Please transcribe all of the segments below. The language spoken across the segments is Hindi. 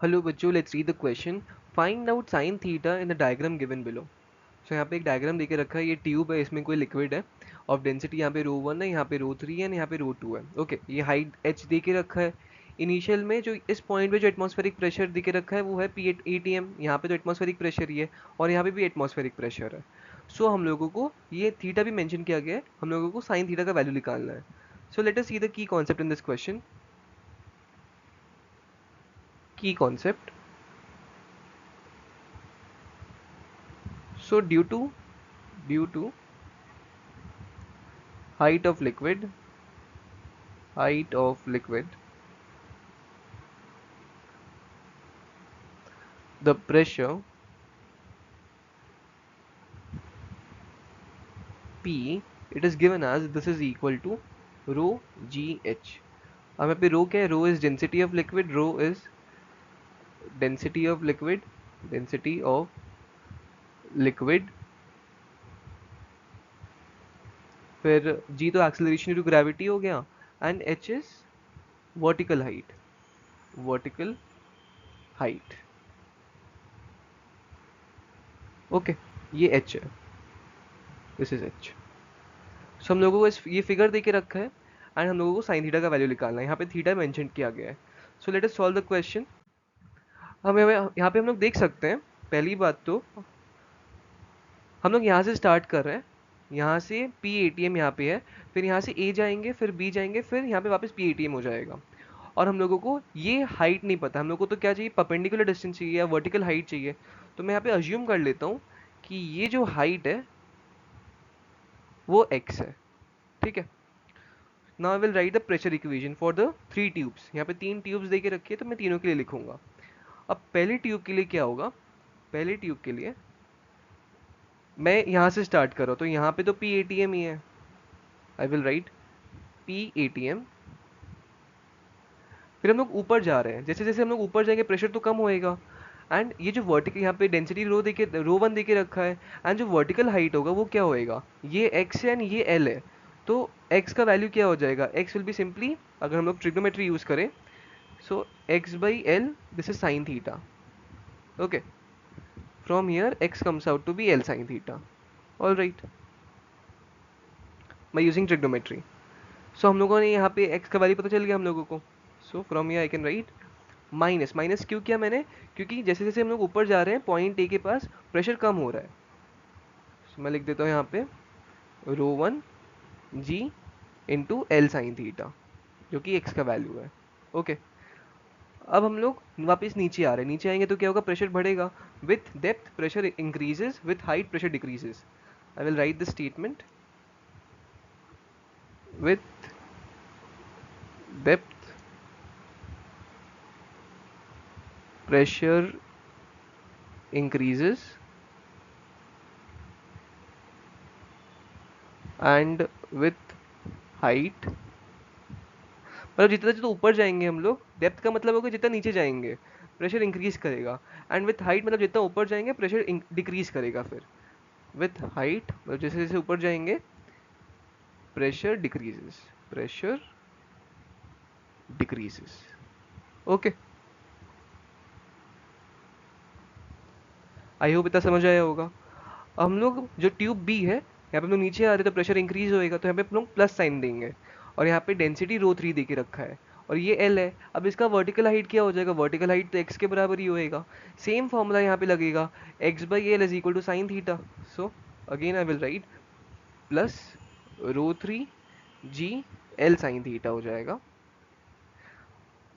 हेलो बच्चों, let's read the question. Find out sine theta in the diagram given below. So यहाँ पे एक डायग्राम देके रखा है. ये ट्यूब है, इसमें कोई लिक्विड है. ऑफ डेंसिटी यहाँ पे रो 1 है, यहाँ पे रो 3 है, यहाँ पे रो 2 है. ओके, ये हाइट h दे के रखा है. इनिशियल में जो इस पॉइंट पे जो एटमॉस्फेरिक प्रेशर दे के रखा है वो है पी atm. यहाँ पे तो एटमॉस्फेरिक प्रेशर ही है और यहाँ पे भी एटमॉस्फेरिक प्रेशर है. सो हम लोगों को ये थीटा भी मेंशन किया गया है. हम लोगों को साइन थीटा का वैल्यू निकालना है. So let us see the key concept in this question. की concept. So due to height of liquid, the pressure P, it is given as this is equal to rho gh. अब यहाँ पे रो क्या है? Rho is density of liquid. Rho is density of liquid. Density of liquid. फिर g तो एक्सेलरेशन ड्यू टू ग्रेविटी हो गया. And h is vertical height. Vertical height. Okay, ये h है. This is h. सो हम लोगों को इस ये फिगर दे के रखा है एंड हम लोगों को साइन थीटा का वैल्यू निकालना है. यहाँ पे थीटा मेंशन किया गया है. So let us solve the question. हम यहाँ पे हम लोग देख सकते हैं. पहली बात तो हम लोग यहाँ से स्टार्ट कर रहे हैं. यहाँ से पी एटीएम यहाँ पे है, फिर यहाँ से ए जाएंगे, फिर बी जाएंगे, फिर यहाँ पे वापस पी एटीएम हो जाएगा. और हम लोगों को ये हाइट नहीं पता. हम लोग को तो क्या चाहिए? परपेंडिकुलर डिस्टेंस चाहिए या वर्टिकल हाइट चाहिए. तो मैं यहाँ पे अज्यूम कर लेता हूँ कि ये जो हाइट है वो x है. ठीक है. Now I will right the pressure equation for the 3 tubes. यहाँ पे 3 ट्यूब्स दे के रखी है तो मैं तीनों के लिए लिखूंगा. अब पहले ट्यूब के लिए क्या होगा? पहले ट्यूब के लिए मैं यहाँ से स्टार्ट कर रहा हूँ तो यहाँ पे तो पी एटीएम ही है. आई विल राइट पी एटीएम. फिर हम लोग ऊपर जा रहे हैं. जैसे जैसे हम लोग ऊपर जाएंगे प्रेशर तो कम होएगा. एंड ये जो वर्टिकल यहाँ पे डेंसिटी रो 1 देके रखा है. एंड जो वर्टिकल हाइट होगा वो क्या होएगा? ये x है एंड ये l है. तो x का वैल्यू क्या हो जाएगा? x विल बी सिंपली, अगर हम लोग ट्रिग्नोमेट्री यूज करें, so x by l, this is sine theta. Okay, from here x comes out to be l sine theta. All right, by using trigonometry. So हम लोगों ने यहाँ पे x का वैल्यू पता चल गया हम लोगों को. So from here I can write minus. Minus क्यों किया मैंने? क्योंकि जैसे जैसे हम लोग ऊपर जा रहे हैं पॉइंट ए के पास प्रेशर कम हो रहा है. so मैं लिख देता हूँ यहाँ पे रो 1 जी इंटू एल साइन थीटा, जो कि एक्स का वैल्यू है. ओके, अब हम लोग वापस नीचे आ रहे हैं. नीचे आएंगे तो क्या होगा? प्रेशर बढ़ेगा. With depth pressure increases, with height pressure decreases. I will right this statement. With depth pressure increases and with height, मतलब जितना जितना ऊपर जाएंगे हम लोग, डेप्थ का मतलब होगा जितना नीचे जाएंगे प्रेशर इंक्रीज करेगा. एंड विथ हाइट मतलब जितना ऊपर जाएंगे प्रेशर डिक्रीज करेगा. फिर विथ हाइट मतलब जैसे जैसे ऊपर जाएंगे pressure decreases. Pressure decreases. Okay, I hope इतना समझ आया होगा. अब हम लोग जो ट्यूब बी है, यहाँ पे हम लोग नीचे आ रहे हैं तो प्रेशर इंक्रीज होएगा तो यहाँ पे हम लोग प्लस साइन देंगे. और यहाँ पे डेंसिटी रो 3 दे के रखा है और ये एल है. अब इसका वर्टिकल हाइट क्या हो जाएगा? वर्टिकल हाइट तो एक्स के बराबर ही होएगा. सेम फॉर्मूला यहाँ पे लगेगा, x by l is equal to sine theta. So again I will write plus rho 3 g l sine theta हो जाएगा.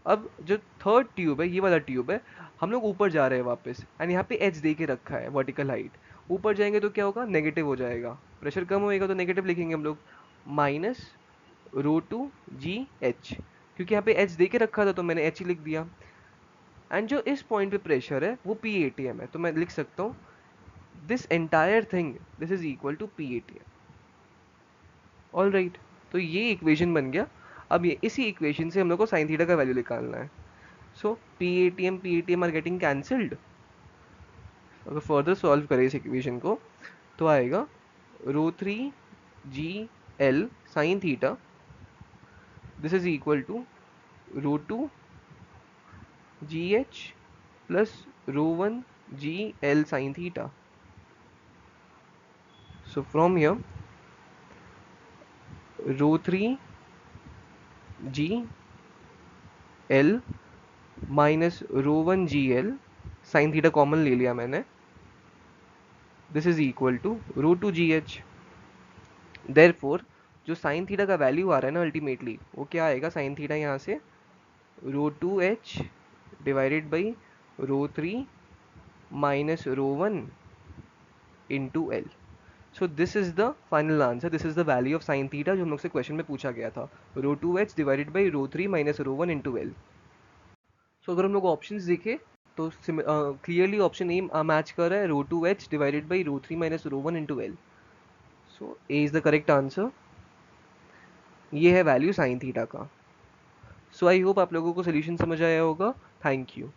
अब जो थर्ड ट्यूब है, ये वाला ट्यूब है, हम लोग ऊपर जा रहे हैं वापस एंड यहाँ पे एच दे के रखा है वर्टिकल हाइट. ऊपर जाएंगे तो क्या होगा? नेगेटिव हो जाएगा. प्रेशर कम होएगा तो नेगेटिव लिखेंगे हम लोग. Minus rho 2 g H. क्योंकि यहाँ पे एच दे के रखा था तो मैंने एच ही लिख दिया. एंड जो इस पॉइंट पे प्रेशर है वो पी एटीएम है, तो मैं लिख सकता हूँ this entire thing, this is equal to P ATM. All right, तो ये इक्वेशन बन गया. अब ये इसी इक्वेशन से हम लोग को साइन थीटा का वैल्यू निकालना है. So P A T M are getting cancelled. अगर फर्दर सॉल्व करें इस इक्वेशन को तो आएगा rho 3 g l sine theta, this is equal to rho 2 g h plus ρ1 g l sine theta. So from here ρ3 g l minus ρ1 g l sine theta common ले लिया मैंने. This is equal to ρ2 g h. Therefore जो साइन थीटा का वैल्यू आ रहा है ना अल्टीमेटली वो क्या आएगा, साइन थीटा यहाँ से ρ2 h divided by ρ3 minus ρ1 into l. So this is the final answer, this is the value of sine theta जो हम लोग से क्वेश्चन में पूछा गया था, ρ2h divided by ρ3 minus ρ1 into l. So अगर हम लोग ऑप्शंस देखें तो क्लियरली ऑप्शन ए मैच कर रहा है, ρ2h divided by ρ3 minus ρ1 into l. So A is the correct answer. ये है वैल्यू साइन थीटा का. सो आई होप आप लोगों को सोल्यूशन समझ आया होगा. Thank you.